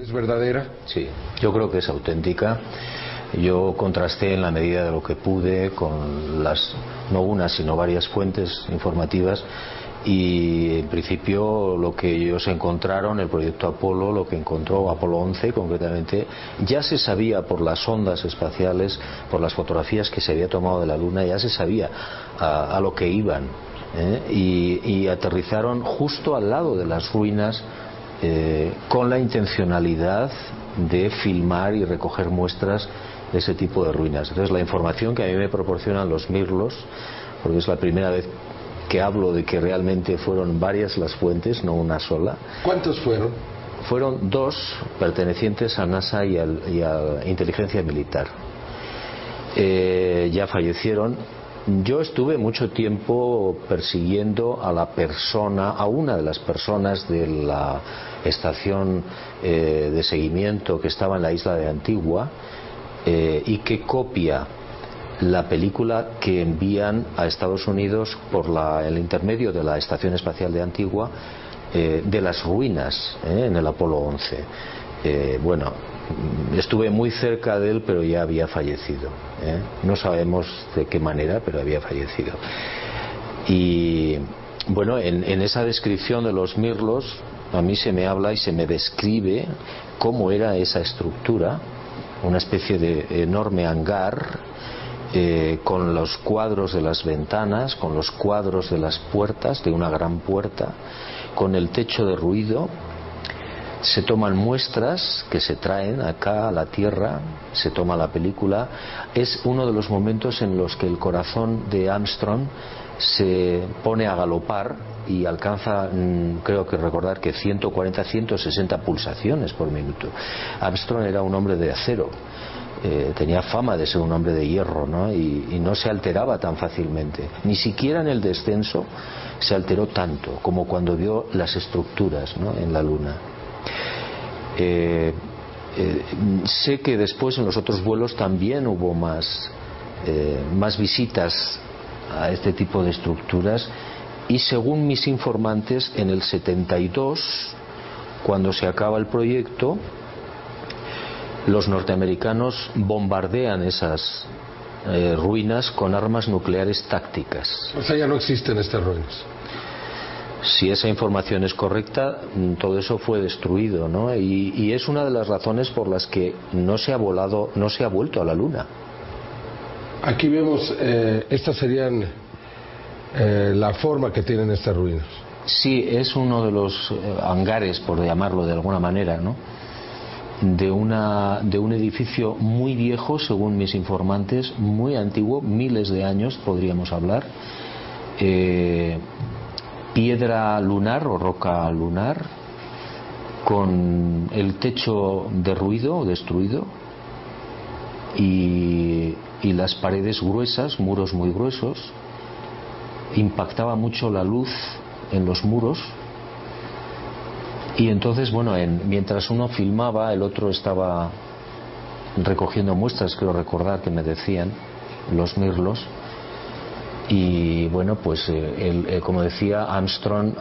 ¿Es verdadera? Sí, yo creo que es auténtica. Yo contrasté en la medida de lo que pude con no una sino varias fuentes informativas, y en principio lo que ellos encontraron, el proyecto Apolo, lo que encontró Apolo 11 concretamente, ya se sabía por las ondas espaciales, por las fotografías que se había tomado de la Luna, ya se sabía a lo que iban, y aterrizaron justo al lado de las ruinas, con la intencionalidad de filmar y recoger muestras de ese tipo de ruinas. Entonces la información que a mí me proporcionan los Mirlos, porque es la primera vez que hablo de que realmente fueron varias las fuentes, no una sola. ¿Cuántos fueron? Fueron dos, pertenecientes a NASA y a Inteligencia Militar. Ya fallecieron. Yo estuve mucho tiempo persiguiendo a una de las personas de la estación de seguimiento que estaba en la isla de Antigua, y que copia la película que envían a Estados Unidos por el intermedio de la Estación Espacial de Antigua, de las ruinas, en el Apolo 11. Bueno, estuve muy cerca de él, pero ya había fallecido, no sabemos de qué manera, pero había fallecido. Y bueno, en esa descripción de los Mirlos a mí se me habla y se me describe cómo era esa estructura, una especie de enorme hangar, con los cuadros de las ventanas, con los cuadros de las puertas, de una gran puerta, con el techo de ruido. Se toman muestras que se traen acá a la Tierra, se toma la película. Es uno de los momentos en los que el corazón de Armstrong se pone a galopar y alcanza, creo que recordar que 140, 160 pulsaciones por minuto. Armstrong era un hombre de acero, tenía fama de ser un hombre de hierro, ¿no? Y no se alteraba tan fácilmente. Ni siquiera en el descenso se alteró tanto como cuando vio las estructuras, ¿no?, en la Luna. Sé que después en los otros vuelos también hubo más visitas a este tipo de estructuras, y según mis informantes, en el 72, cuando se acaba el proyecto, los norteamericanos bombardean esas ruinas con armas nucleares tácticas. O sea, ya no existen estas ruinas. Si esa información es correcta, todo eso fue destruido, ¿no? Y es una de las razones por las que no se ha vuelto a la Luna. Aquí vemos, estas serían la forma que tienen estas ruinas. Sí, es uno de los hangares, por llamarlo de alguna manera, ¿no?, de un edificio muy viejo, según mis informantes, muy antiguo, miles de años podríamos hablar, piedra lunar o roca lunar, con el techo derruido, destruido, y las paredes gruesas, muros muy gruesos. Impactaba mucho la luz en los muros, y entonces, bueno, mientras uno filmaba, el otro estaba recogiendo muestras, creo recordar que me decían los Mirlos. Y bueno, pues como decía, Armstrong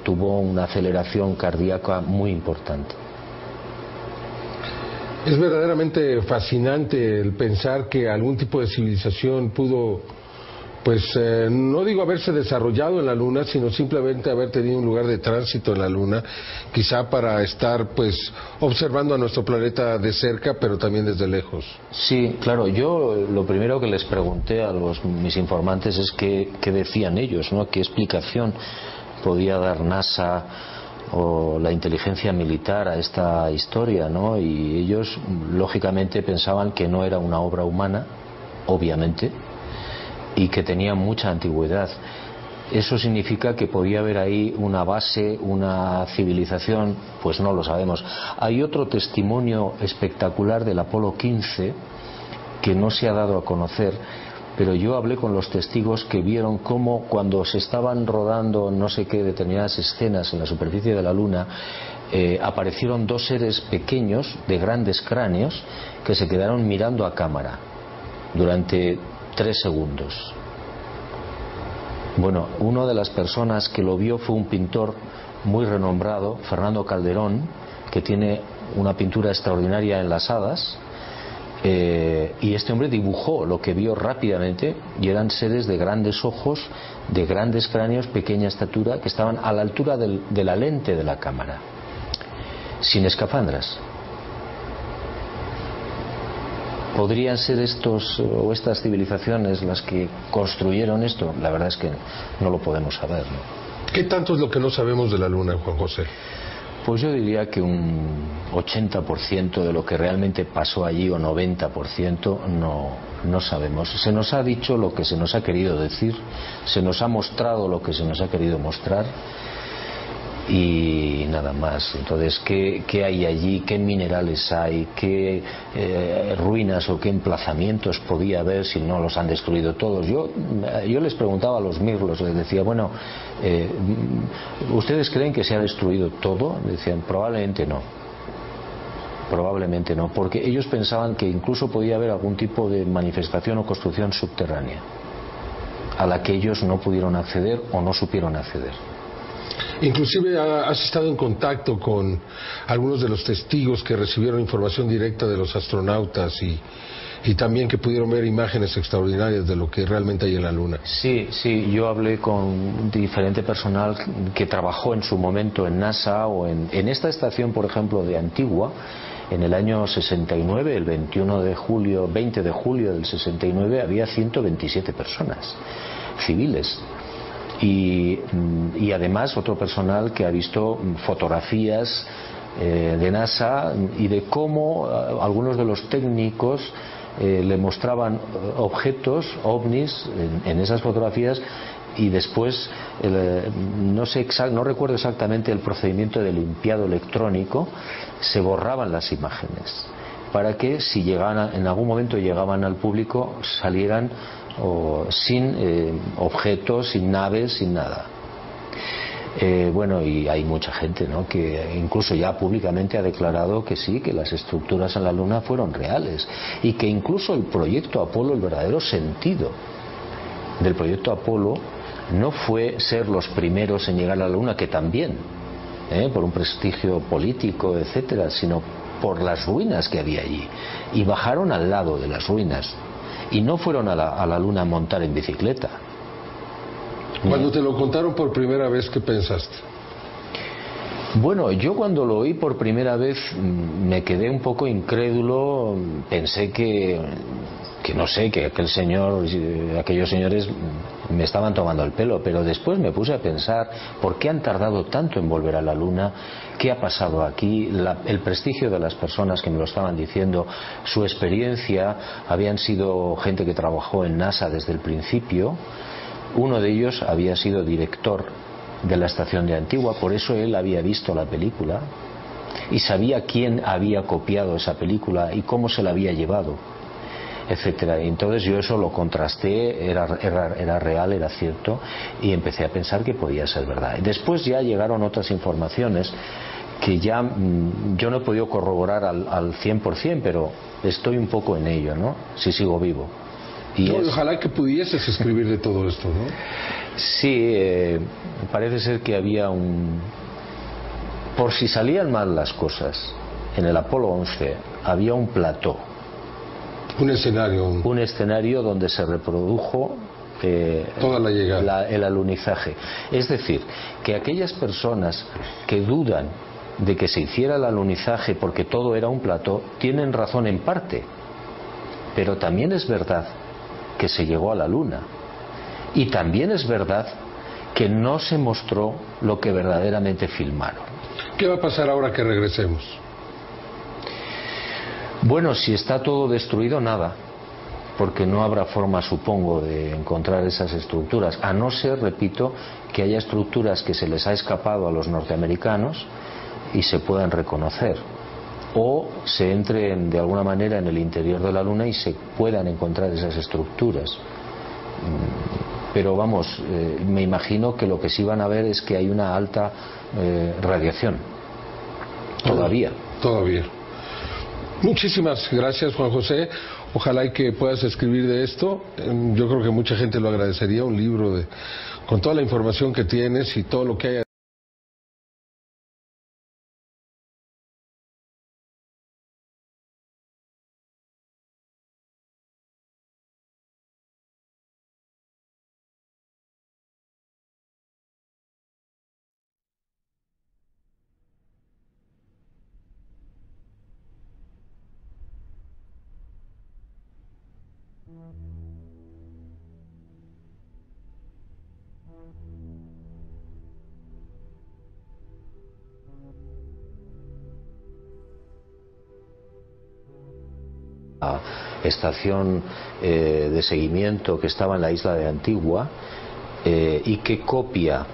tuvo una aceleración cardíaca muy importante. Es verdaderamente fascinante el pensar que algún tipo de civilización pudo, pues no digo haberse desarrollado en la Luna, sino simplemente haber tenido un lugar de tránsito en la Luna, quizá para estar pues observando a nuestro planeta de cerca, pero también desde lejos. Sí, claro, yo lo primero que les pregunté a mis informantes es qué decían ellos, ¿no?, qué explicación podía dar NASA o la inteligencia militar a esta historia, ¿no? Y ellos lógicamente pensaban que no era una obra humana, obviamente, y que tenía mucha antigüedad. ¿Eso significa que podía haber ahí una base, una civilización? Pues no lo sabemos. Hay otro testimonio espectacular del Apolo 15 que no se ha dado a conocer, pero yo hablé con los testigos que vieron cómo cuando se estaban rodando no sé qué determinadas escenas en la superficie de la Luna, aparecieron dos seres pequeños de grandes cráneos que se quedaron mirando a cámara durante 3 segundos. Bueno, una de las personas que lo vio fue un pintor muy renombrado, Fernando Calderón, que tiene una pintura extraordinaria en las hadas, y este hombre dibujó lo que vio rápidamente, y eran seres de grandes ojos, de grandes cráneos, pequeña estatura, que estaban a la altura de la lente de la cámara, sin escafandras. ¿Podrían ser estos o estas civilizaciones las que construyeron esto? La verdad es que no lo podemos saber, ¿no? ¿Qué tanto es lo que no sabemos de la Luna, Juan José? Pues yo diría que un 80% de lo que realmente pasó allí, o 90%, no sabemos. Se nos ha dicho lo que se nos ha querido decir, se nos ha mostrado lo que se nos ha querido mostrar, y nada más. Entonces, ¿qué hay allí? ¿Qué minerales hay? ¿Qué ruinas o qué emplazamientos podía haber si no los han destruido todos? Yo les preguntaba a los mirlos, les decía, bueno, ¿ustedes creen que se ha destruido todo? Decían, probablemente no, porque ellos pensaban que incluso podía haber algún tipo de manifestación o construcción subterránea a la que ellos no pudieron acceder o no supieron acceder. Inclusive has estado en contacto con algunos de los testigos que recibieron información directa de los astronautas y también que pudieron ver imágenes extraordinarias de lo que realmente hay en la Luna. Sí, yo hablé con diferente personal que trabajó en su momento en NASA o en esta estación, por ejemplo, de Antigua, en el año 69, el 20 de julio del 69, había 127 personas civiles. Y además otro personal que ha visto fotografías de NASA y de cómo algunos de los técnicos le mostraban objetos, ovnis, en esas fotografías, y después no recuerdo exactamente el procedimiento de limpiado electrónico, se borraban las imágenes para que si llegaban, en algún momento llegaban al público, salieran sin objetos, sin naves, sin nada. Bueno, y hay mucha gente, ¿no?, que incluso ya públicamente ha declarado que sí, que las estructuras en la Luna fueron reales, y que incluso el proyecto Apolo, el verdadero sentido del proyecto Apolo no fue ser los primeros en llegar a la Luna, que también, por un prestigio político, etcétera, sino por las ruinas que había allí, y bajaron al lado de las ruinas. Y no fueron a la Luna a montar en bicicleta. Cuando te lo contaron por primera vez, ¿qué pensaste? Bueno, yo cuando lo oí por primera vez me quedé un poco incrédulo. Pensé que no sé, que aquellos señores me estaban tomando el pelo, pero después me puse a pensar por qué han tardado tanto en volver a la Luna, qué ha pasado aquí, el prestigio de las personas que me lo estaban diciendo, su experiencia. Habían sido gente que trabajó en NASA desde el principio. Uno de ellos había sido director de la estación de Antigua, por eso él había visto la película y sabía quién había copiado esa película y cómo se la había llevado, etcétera. Y entonces yo eso lo contrasté, era real, era cierto, y empecé a pensar que podía ser verdad. Después ya llegaron otras informaciones que ya yo no he podido corroborar al 100%, pero estoy un poco en ello, ¿no?, si sigo vivo. Ojalá que pudieses escribir de todo esto, ¿no? Sí, parece ser que había por si salían mal las cosas, en el Apolo 11 había un plató. Un escenario. Un escenario donde se reprodujo toda la llegada. El alunizaje. Es decir, que aquellas personas que dudan de que se hiciera el alunizaje porque todo era un plató, tienen razón en parte. Pero también es verdad que se llegó a la Luna. Y también es verdad que no se mostró lo que verdaderamente filmaron. ¿Qué va a pasar ahora que regresemos? Bueno, si está todo destruido, nada, porque no habrá forma, supongo, de encontrar esas estructuras, a no ser, repito, que haya estructuras que se les ha escapado a los norteamericanos y se puedan reconocer, o se entre de alguna manera en el interior de la Luna y se puedan encontrar esas estructuras. Pero vamos, me imagino que lo que sí van a ver es que hay una alta radiación. Todavía. Todavía. Muchísimas gracias, Juan José. Ojalá y que puedas escribir de esto. Yo creo que mucha gente lo agradecería, un libro con toda la información que tienes y todo lo que hay. La estación de seguimiento que estaba en la isla de Antigua y que copia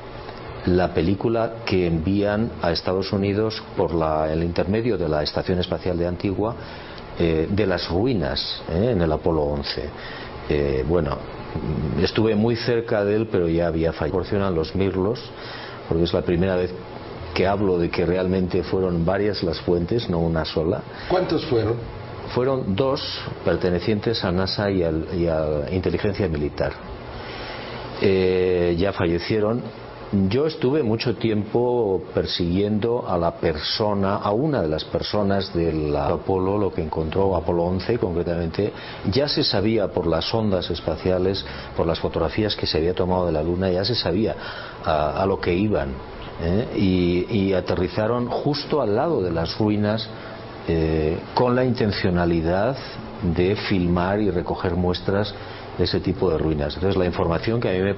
la película que envían a Estados Unidos por el intermedio de la Estación Espacial de Antigua, de las ruinas en el Apolo 11. Bueno, estuve muy cerca de él, pero ya había fallado. Proporcionan los mirlos, porque es la primera vez que hablo de que realmente fueron varias las fuentes, no una sola. ¿Cuántos fueron? Fueron 2 pertenecientes a NASA y a Inteligencia Militar. Ya fallecieron. Yo estuve mucho tiempo persiguiendo a una de las personas del Apolo, lo que encontró Apolo 11 concretamente. Ya se sabía por las ondas espaciales, por las fotografías que se había tomado de la Luna, ya se sabía a lo que iban, y aterrizaron justo al lado de las ruinas, con la intencionalidad de filmar y recoger muestras de ese tipo de ruinas. Entonces la información que a mí me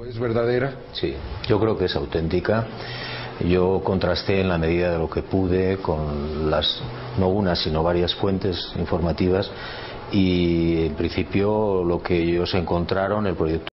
¿Es verdadera? Sí, yo creo que es auténtica. Yo contrasté en la medida de lo que pude con no una sino varias fuentes informativas, y en principio lo que ellos encontraron, el proyecto